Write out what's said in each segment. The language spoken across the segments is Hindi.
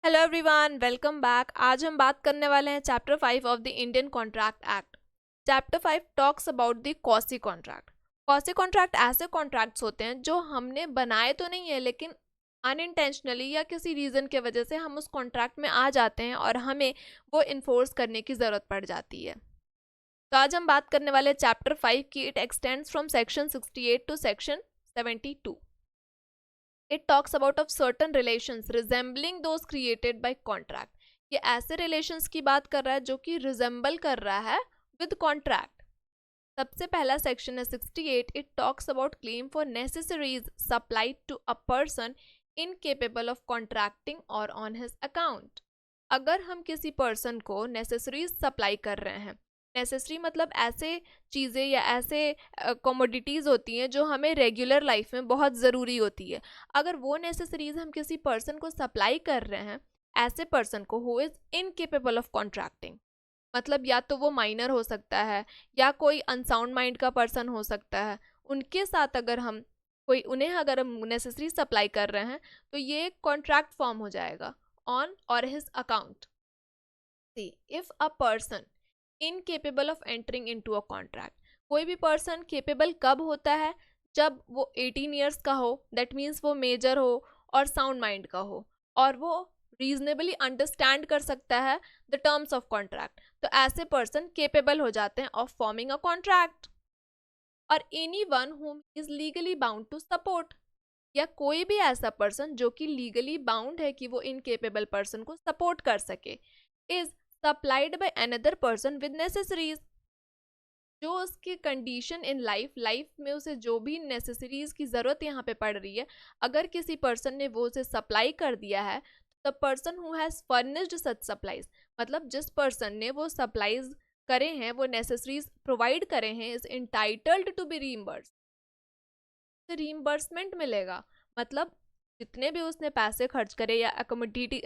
Hello everyone, welcome back. आज हम बात करने वाले हैं chapter 5 of the Indian contract act. Chapter 5 talks about the quasi contract. Quasi contract ऐसे कॉन्ट्रैक्ट्स होते हैं जो हमने बनाए तो नहीं है, लेकिन अनइंटेंशनली या किसी रीज़न के वजह से हम उस कॉन्ट्रैक्ट में आ जाते हैं और हमें वो इन्फोर्स करने की ज़रूरत पड़ जाती है। तो आज हम बात करने वाले चैप्टर 5 की। It extends from section 68 to section 72। It talks about of certain relations resembling those created by contract। ये ऐसे relations की बात कर रहा है जो कि resemble कर रहा है with contract। सबसे पहला सेक्शन है 68। It talks about claim for necessaries supplied to a person incapable of contracting or on his account। अगर हम किसी पर्सन को नेसेसरीज सप्लाई कर रहे हैं, नेसेसरी मतलब ऐसे चीज़ें या ऐसे कमोडिटीज़ होती हैं जो हमें रेगुलर लाइफ में बहुत ज़रूरी होती है। अगर वो नेसेसरीज हम किसी पर्सन को सप्लाई कर रहे हैं, ऐसे पर्सन को who is incapable of contracting, मतलब या तो वो माइनर हो सकता है या कोई अनसाउंड माइंड का पर्सन हो सकता है, उनके साथ अगर हम उन्हें अगर हम नेसेसरी सप्लाई कर रहे हैं तो ये कॉन्ट्रैक्ट फॉर्म हो जाएगा on or his account। See, if a person incapable of entering into a contract, कोई भी पर्सन केपेबल कब होता है? जब वो 18 ईयर्स का हो, दैट मीन्स वो मेजर हो और साउंड माइंड का हो और वो रीजनेबली अंडरस्टैंड कर सकता है द टर्म्स ऑफ कॉन्ट्रैक्ट, तो ऐसे पर्सन केपेबल हो जाते हैं ऑफ फॉर्मिंग अ कॉन्ट्रैक्ट। और any one whom is legally bound to support, या कोई भी ऐसा पर्सन जो कि लीगली बाउंड है कि वो इनकेपेबल पर्सन को सपोर्ट कर सके, is supplied by another person with necessaries. जो उसकी कंडीशन इन लाइफ में उसे जो भी नेसेसरीज की ज़रूरत यहाँ पे पड़ रही है, अगर किसी पर्सन ने वो उसे सप्लाई कर दिया है, the person who has furnished such supplies, मतलब जिस पर्सन ने वो सप्लाईज करे हैं, वो नेसेसरीज प्रोवाइड करे हैं, is entitled to be reimbursed. Reimbursement मिलेगा, मतलब जितने भी उसने पैसे खर्च करे या अकोमोडिटी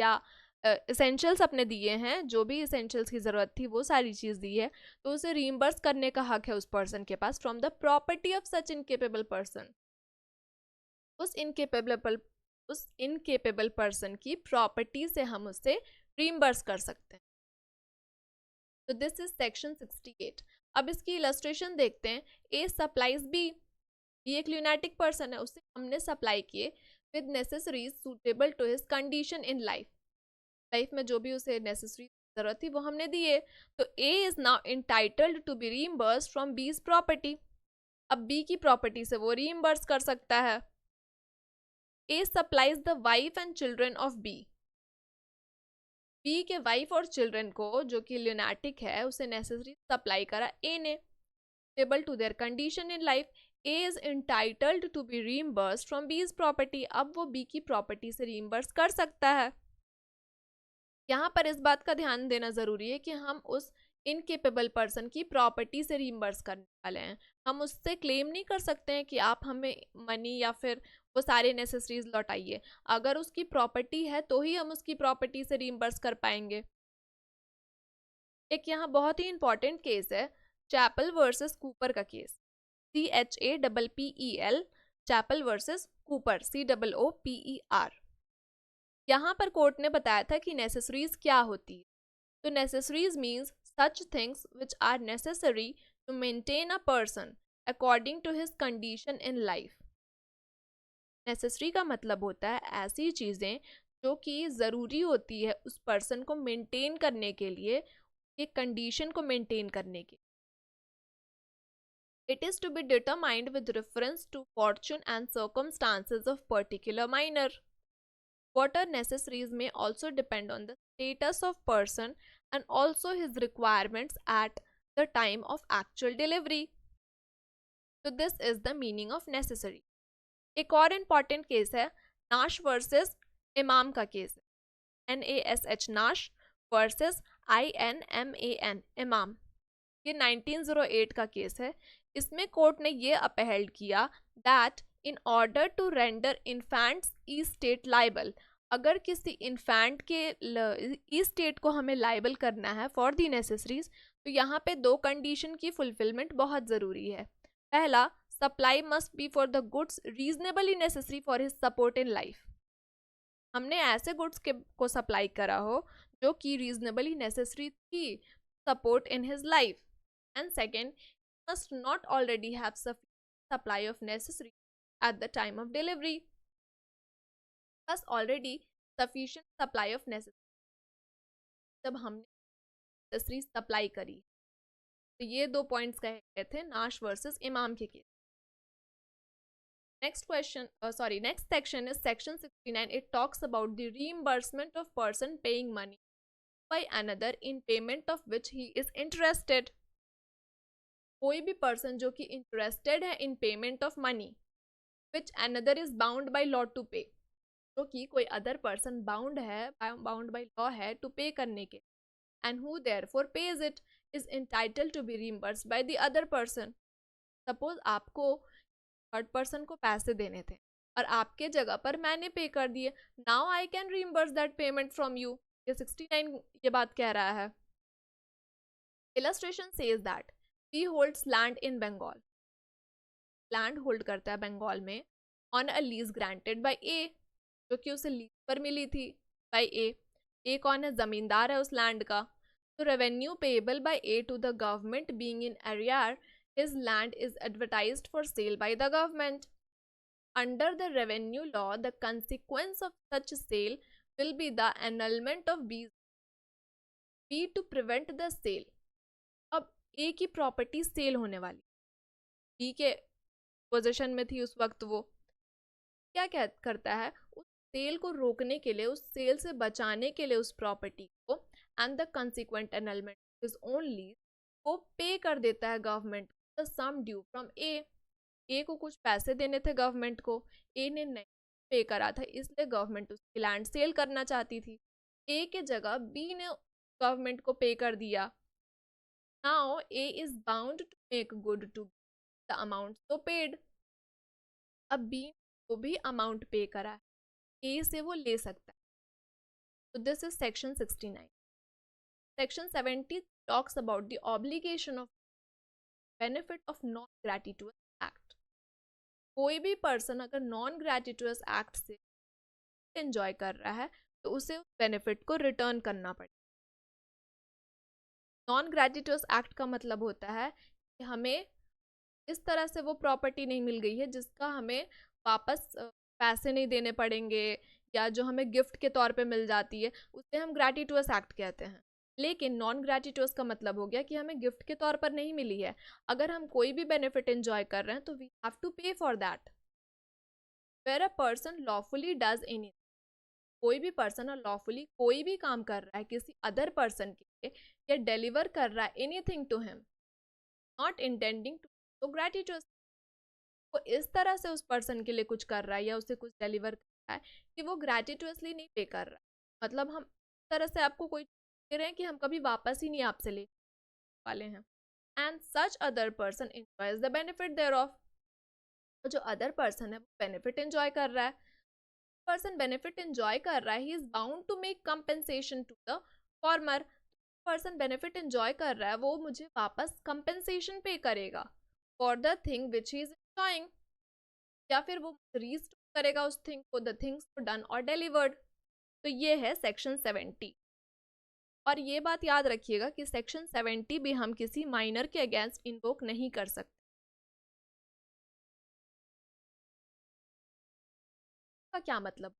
या इसेंशियल्स अपने दिए हैं, जो भी इसेंशियल्स की ज़रूरत थी वो सारी चीज़ दी है, तो उसे रीइंबर्स करने का हक है उस पर्सन के पास from the property of such incapable person. उस इनकेपेबल पर्सन की प्रॉपर्टी से हम उससे रीइंबर्स कर सकते हैं। तो दिस इज सेक्शन 68। अब इसकी इलस्ट्रेशन देखते हैं। ए सप्लाईज बी, ये एक ल्यूनेटिक पर्सन है, उसे हमने सप्लाई किए with necessaries suitable to his condition in life में जो भी उसे नेसेसरी जरूरत थी वो हमने दिए। तो A is now entitled to be reimbursed from B's property. अब बी की प्रॉपर्टी से वो रीइंबर्स कर सकता है। A supplies the wife and children of B. B के वाइफ और चिल्ड्रन को, जो कि ल्यूनेटिक है, उसे नेसेसरी सप्लाई करा ए ने table to their condition in life. A is entitled to be reimbursed from B's property। अब वो B की प्रॉपर्टी से रीइंबर्स कर सकता है। यहाँ पर इस बात का ध्यान देना ज़रूरी है कि हम उस इनकेपेबल पर्सन की प्रॉपर्टी से रीइंबर्स करने वाले हैं। हम उससे क्लेम नहीं कर सकते हैं कि आप हमें मनी या फिर वो सारे नेसेसरीज लौटाइए। अगर उसकी प्रॉपर्टी है तो ही हम उसकी प्रॉपर्टी से रीइंबर्स कर पाएंगे। एक यहाँ बहुत ही इंपॉर्टेंट केस है, चैपल वर्सेस कूपर का केस। CHAPPEL, Chappel versus Cooper, COOPER। यहाँ पर कोर्ट ने बताया था कि नेसेसरीज क्या होती है। तो necessaries means such things which are necessary to maintain a person according to his condition in life. Necessary का मतलब होता है ऐसी चीज़ें जो कि ज़रूरी होती है उस पर्सन को मेंटेन करने के लिए, एक कंडीशन को मेंटेन करने के। It is to be determined with reference to fortune and circumstances of particular minor. What are necessaries may also depend on the status of person and also his requirements at the time of actual delivery. So this is the meaning of necessary. एक और important case है नाश वर्सेस इमाम का केस है। NASH नाश वर्सेस INMAN इमाम। ये 1908 का केस है। इसमें कोर्ट ने ये अपहेल्ड किया that in order to render infants estate liable, अगर किसी इन्फेंट के ई स्टेट को हमें लाइबल करना है फॉर दी नेसेसरीज, तो यहाँ पे दो कंडीशन की फुलफिलमेंट बहुत ज़रूरी है। पहला, supply must be for the goods reasonably necessary for his support in life. हमने ऐसे गुड्स के को सप्लाई करा हो जो कि रीजनेबली नेसेसरी थी support in his life. And second, must not already have sufficient supply of necessary at the time of delivery. Plus already sufficient supply of necessary. जब हमने necessary सप्लाई करी. तो ये 2 पॉइंट्स कहे गए थे नाश वर्सेस इमाम के case. Next question, next section is section 69. It talks about the reimbursement of person paying money by another in payment of which he is interested. कोई भी पर्सन जो कि इंटरेस्टेड है in payment of money which another is bound by law to pay, जो कि कोई other person bound by law है टू पे करने के, and who therefore pays it is entitled to be reimbursed by the other person. Suppose आपको थर्ड पर्सन को पैसे देने थे और आपके जगह पर मैंने पे कर दिए. Now I can reimburse that payment from you. ये 69 ये बात कह रहा है. Illustration says that he holds land in Bengal. Land hold करता है बंगाल में on a lease granted by A, जो कि उसे लीज पर मिली थी बाय ए. ए कौन है? जमींदार है उस लैंड का. तो revenue payable by A to the government being in arrear, his land is advertised for sale by the government. Under the revenue law the consequence of such sale will be the annulment of B to prevent the sale. अब ए की प्रॉपर्टी सेल होने वाली, बी के पोजीशन में थी उस वक्त. वो क्या करता है? उस सेल को रोकने के लिए, उस सेल से बचाने के लिए उस प्रॉपर्टी को, and the consequent annulment is only, वो पे कर देता है government the sum due from A. A को कुछ पैसे देने थे गवर्नमेंट को, ए ने नहीं पे करा था, इसलिए गवर्नमेंट उसकी लैंड सेल करना चाहती थी. ए के जगह बी ने गवर्नमेंट को पे कर दिया. Now A is bound to make good to the amount so paid. अब B को भी अमाउंट पे करा है, A से वो ले सकता है. So this is section 69. Section 70 talks about the obligation of benefit of non-gratuitous act. कोई भी पर्सन अगर नॉन ग्रेटिटुअस एक्ट से एंजॉय कर रहा है तो उसे उस बेनिफिट को रिटर्न करना पड़ेगा. नॉन ग्रेटिटुअस एक्ट का मतलब होता है कि हमें इस तरह से वो प्रॉपर्टी नहीं मिल गई है जिसका हमें वापस पैसे नहीं देने पड़ेंगे, या जो हमें गिफ्ट के तौर पे मिल जाती है, उसे हम ग्रेटिटुअस एक्ट कहते हैं. लेकिन नॉन ग्रेटिटुअस का मतलब हो गया कि हमें गिफ्ट के तौर पर नहीं मिली है. अगर हम कोई भी बेनिफिट एंजॉय कर रहे हैं तो we have to pay for that. Where a person lawfully does any, कोई भी पर्सन लॉफुली कोई भी काम कर रहा है किसी अदर पर्सन के लिए, या डिलीवर कर रहा है anything to him not intending to gratitude, वो इस तरह से उस पर्सन के लिए कुछ कर रहा है या उसे कुछ डिलीवर कर रहा है कि वो ग्रेटिट्यूसली नहीं पे कर रहा है. मतलब हम इस तरह से आपको कोई दे रहे हैं कि हम कभी वापस ही नहीं आपसे ले वाले हैं. And such other person enjoys the benefit thereof, जो अदर पर्सन है वो बेनिफिट एंजॉय कर रहा है. पर्सन बेनिफिट एंजॉय कर रहा है, he is bound to make compensation to the former. Person benefit enjoy कर रहा है, वो मुझे वापस कंपेंसेशन पे करेगा for the thing which he is enjoying, या फिर वो रीस्टोर करेगा उस थिंग को, द थिंग्स डन और डिलीवर्ड. तो ये है सेक्शन 70. और ये बात याद रखिएगा कि सेक्शन 70 भी हम किसी माइनर के अगेंस्ट इन्वोक नहीं कर सकते. का क्या मतलब?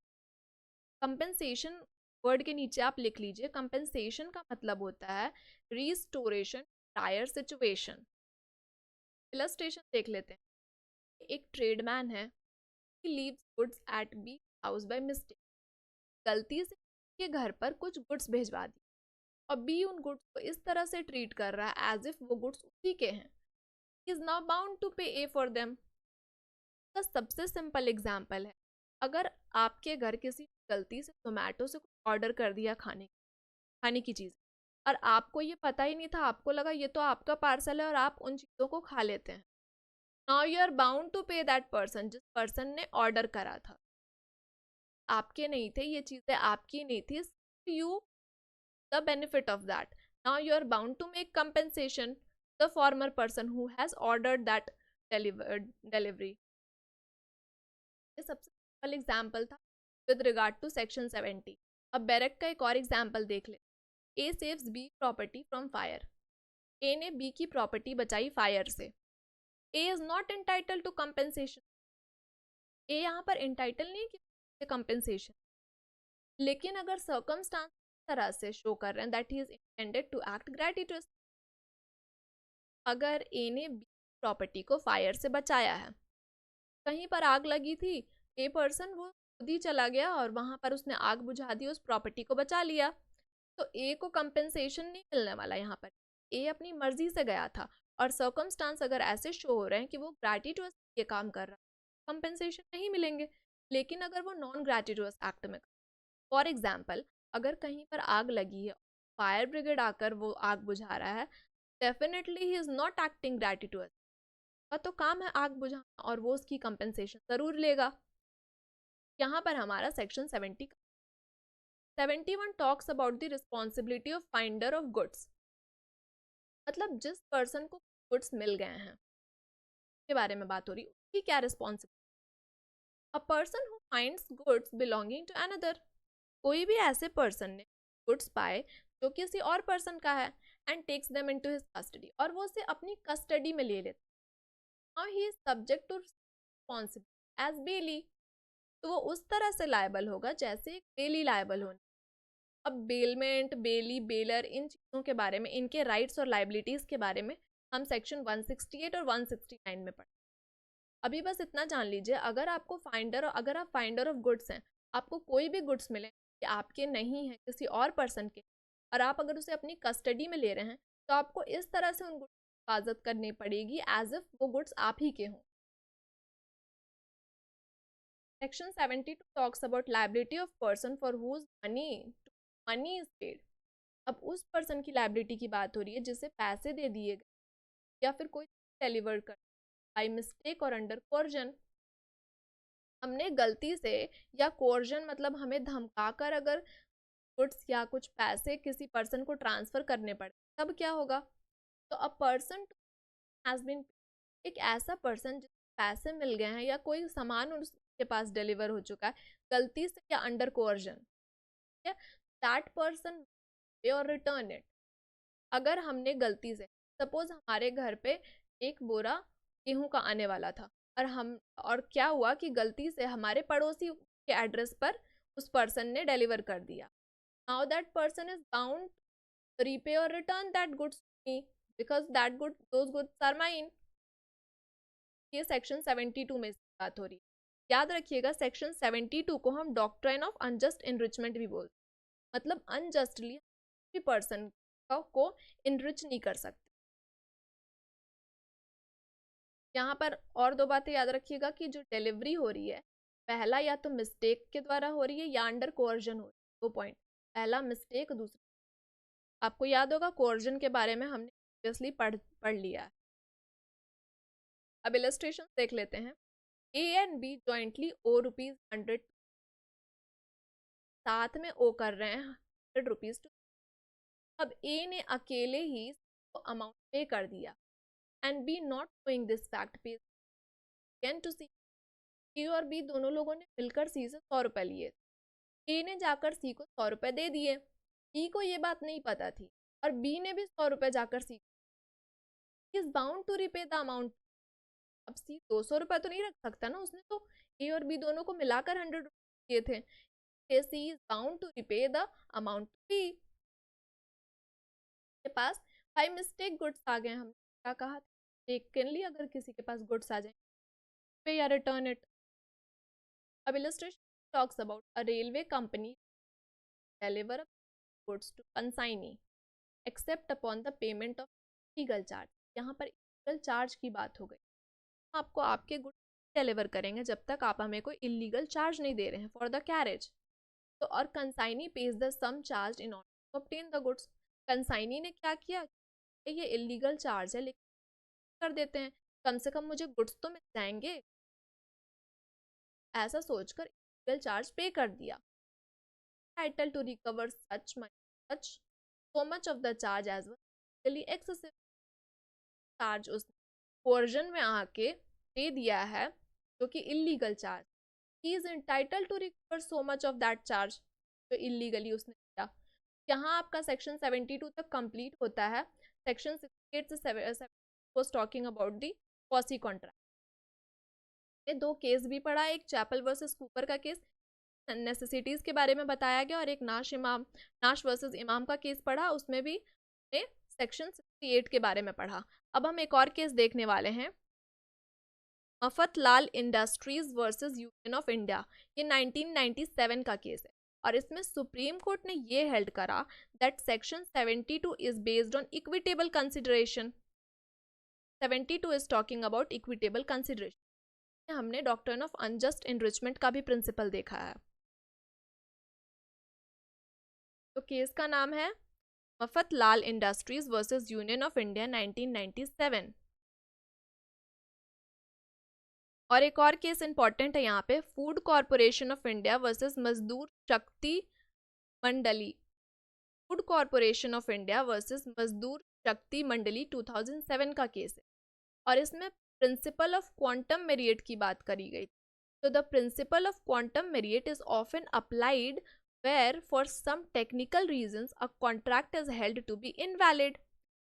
कंपेंसेशन वर्ड के नीचे आप लिख लीजिए, कंपेंसेशन का मतलब होता है रीस्टोरेशन टायर सिचुएशन. इलस्ट्रेशन देख लेते हैं. एक ट्रेडमैन है, he leaves goods at B house by mistake. गलती से के घर पर कुछ गुड्स भिजवा दी और बी उन गुड्स को इस तरह से ट्रीट कर रहा है एज इफ वो गुड्स उसी के हैं. he is now bound to pay A for them. का सबसे सिंपल एग्जाम्पल है, अगर आपके घर किसी गलती से जोमेटो से कुछ ऑर्डर कर दिया खाने की चीज़, और आपको ये पता ही नहीं था, आपको लगा ये तो आपका पार्सल है और आप उन चीज़ों को खा लेते हैं. Now you are bound to pay that person, जिस पर्सन ने ऑर्डर करा था. आपके नहीं थे ये चीज़ें, आपकी नहीं थी, you the benefit of that. Now you are bound to make compensation the former person who has ordered that delivery. ये सबसे सिंपल एग्जाम्पल था. With regard to section 70। अब बैरक का एक और एग्जाम्पल देख ले। A saves B property from fire. A ने बी की प्रॉपर्टी बचाई फायर से। A is not entitle to compensation. A यहाँ पर एंटाइटल नहीं कि कंपेंसेशन, लेकिन अगर सर्कमस्टांस तरह से शो कर रहे हैं that he is intended to act gratuitous. अगर ए ने बी प्रॉपर्टी को फायर से बचाया है, कहीं पर आग लगी थी, ए पर्सन वो खुद ही चला गया और वहां पर उसने आग बुझा दी, उस प्रॉपर्टी को बचा लिया, तो ए को कंपेंसेशन नहीं मिलने वाला। यहाँ पर ए अपनी मर्जी से गया था और सर्कमस्टांस अगर ऐसे शो हो रहे हैं कि वो ग्रेटिटुअस ये काम कर रहा है, कंपेंसेशन नहीं मिलेंगे। लेकिन अगर वो नॉन ग्रेटिटुअस एक्ट में, फॉर एग्जाम्पल अगर कहीं पर आग लगी है, फायर ब्रिगेड आकर वो आग बुझा रहा है, definitely he is not acting gratuitous. तो काम है आग बुझाना और वो उसकी कंपेंसेशन जरूर लेगा। यहाँ पर हमारा section 71 talks about the responsibility of finder of goods. मतलब जिस पर्सन को गुड्स मिल गए हैं के बारे में बात हो रही है, उसकी क्या responsibility. A person who finds goods belonging to another. कोई भी ऐसे पर्सन ने गुड्स पाए जो किसी और पर्सन का है, and takes them into his custody, और वो उसे अपनी कस्टडी में ले लेता, now he is subject to responsibility as bailee. तो वो उस तरह से लायबल होगा जैसे एक बेली लायबल होने। अब बेलमेंट, बेली, बेलर, इन चीज़ों के बारे में, इनके राइट्स और लाइबिलिटीज़ के बारे में हम सेक्शन 168 और 169 में पढ़ें। अभी बस इतना जान लीजिए, अगर आप फाइंडर ऑफ गुड्स हैं, आपको कोई भी गुड्स मिले कि आपके नहीं है, किसी और पर्सन के, और आप अगर उसे अपनी कस्टडी में ले रहे हैं, तो आपको इस तरह से उन गुड्स की हिफाजत करनी पड़ेगी एज इफ वो गुड्स आप ही के हों। Section 72 talks about liability of person for whose money is paid। अब उस पर्सन की लाइबिलिटी की बात हो रही है जिसे पैसे दे दिए गए या फिर कोई डिलीवर कर बाय मिस्टेक और अंडर कोर्जन। हमने गलती से, या कोर्जन मतलब हमें धमकाकर अगर गुड्स या कुछ पैसे किसी पर्सन को ट्रांसफर करने पड़े, तब क्या होगा। तो अ पर्सन हैज बीन, एक ऐसा पर्सन जिसे पैसे मिल गए हैं या कोई सामान उसके पास डिलीवर हो चुका है गलती से या अंडर कोर्जन, दैट पर्सन पे और रिटर्न इट। अगर हमने गलती से, सपोज हमारे घर पे एक बोरा गेहूं का आने वाला था और क्या हुआ कि गलती से हमारे पड़ोसी के एड्रेस पर उस पर्सन ने डिलीवर कर दिया, now that person is bound repay और return that goods to me because those goods are mine. ये सेक्शन 72 में बात हो रही है। याद रखिएगा, सेक्शन 72 को हम डॉक्ट्राइन ऑफ अनजस्ट इनरिचमेंट भी बोलते हैं, मतलब अनजस्टली पर्सन को इनरिच नहीं कर सकते। यहाँ पर और दो बातें याद रखिएगा कि जो डिलीवरी हो रही है, पहला या तो मिस्टेक के द्वारा हो रही है या अंडर कोर्जन हो रही है। 2 पॉइंट, पहला मिस्टेक, दूसरा, आपको याद होगा कोर्जन के बारे में हमने प्रीवियसली पढ़ लिया है। अब इलस्ट्रेशन देख लेते हैं। ए एंड बी जॉइंटली ओ ₹100, साथ में ओ कर रहे हैं ₹100 टू। अब ए ने अकेले ही अमाउंट पे कर दिया, and B not knowing this fact pay can to C. A और बी दोनों लोगों ने मिलकर सी से 100 रुपए लिए। ए ने जाकर सी को 100 रुपए दे दिए, बी को ये बात नहीं पता थी, और बी ने भी 100 रुपए जाकर C is bound to repay the amount. अब सी 200 रुपए तो नहीं रख सकता ना, उसने तो ए और बी दोनों को मिलाकर 100 रुपए दिए थे। C is bound to repay the amount to B. के पास बाय मिस्टेक गुड्स आ गए, हमने क्या कहा, मिस्टेकनली अगर किसी के पास गुड्स आ जाए, पे या रिटर्न इट। अब illustration talks about a railway company deliver goods to consignee except upon the payment of legal charge. यहाँ पर लीगल चार्ज की बात हो गई, आपको आपके गुड्स डिलीवर करेंगे जब तक आप हमें कोई इलीगल चार्ज नहीं दे रहे हैं फॉर द कैरेज। तो और consignee pays the sum charge in order to obtain the goods. Consignee ने क्या किया, ये इलीगल चार्ज है लेकिन कर देते हैं, कम से कम मुझे गुड्स तो मिल जाएंगे, ऐसा सोचकर इलीगल चार्ज पे कर दिया। Title to recover such so much of the charge as well excessive. Charge उस कोर्जन में आके दे दिया है जो कि illegal charge, he is entitled to recover so much of that charge जो इलीगली उसने किया। यहाँ आपका सेक्शन 72 तक कंप्लीट होता है। सेक्शन 68 से was talking about the quasi contract. दो केस भी पढ़ा, एक चैपल वर्सेस कूपर का केस नेसेसिटीज के बारे में बताया गया, और एक नाश वर्सेस इमाम का केस पढ़ा, उसमें भी सेक्शन 68 के बारे में पढ़ा। अब हम एक और केस देखने वाले हैं, Mafatlal industries versus union of India. ये 1997 का केस है, और इसमें सुप्रीम कोर्ट ने ये हेल्ड करा that section 72 is based on equitable consideration. 72 is talking about equitable consideration. हमने डॉक्ट्रिन ऑफ अनजस्ट एनरिचमेंट का भी प्रिंसिपल देखा है। तो केस का नाम है Mafatlal industries versus union of India 1997। और एक और केस इंपॉर्टेंट है यहाँ पे, food corporation of India versus मजदूर शक्ति मंडली। Food corporation of India versus मजदूर शक्ति मंडली 2007 का केस है, और इसमें प्रिंसिपल ऑफ क्वांटम मेरिट की बात करी गई। तो the principle of quantum merit is often applied where for some technical reasons a contract is held to be invalid.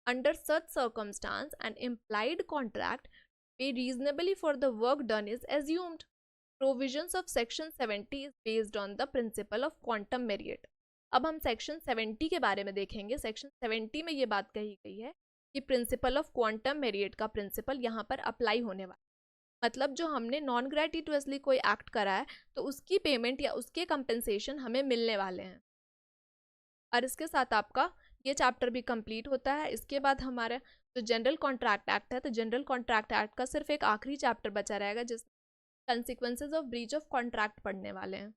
Under such circumstance, an implied contract pay reasonably for the work done is assumed. Provisions of section 70 is based on the principle of quantum merit. अब हम सेक्शन 70 के बारे में देखेंगे। सेक्शन 70 में ये बात कही गई है कि प्रिंसिपल ऑफ क्वांटम मेरिट का प्रिंसिपल यहाँ पर अप्लाई होने वाला, मतलब जो हमने नॉन ग्रेटिटुअसली कोई एक्ट करा है तो उसकी पेमेंट या उसके कंपेंसेशन हमें मिलने वाले हैं। और इसके साथ आपका ये चैप्टर भी कंप्लीट होता है। इसके बाद हमारा जो जनरल कॉन्ट्रैक्ट एक्ट है, तो जनरल कॉन्ट्रैक्ट एक्ट का सिर्फ एक आखिरी चैप्टर बचा रहेगा जिस consequences of breach of contract पढ़ने वाले हैं।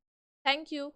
Thank you.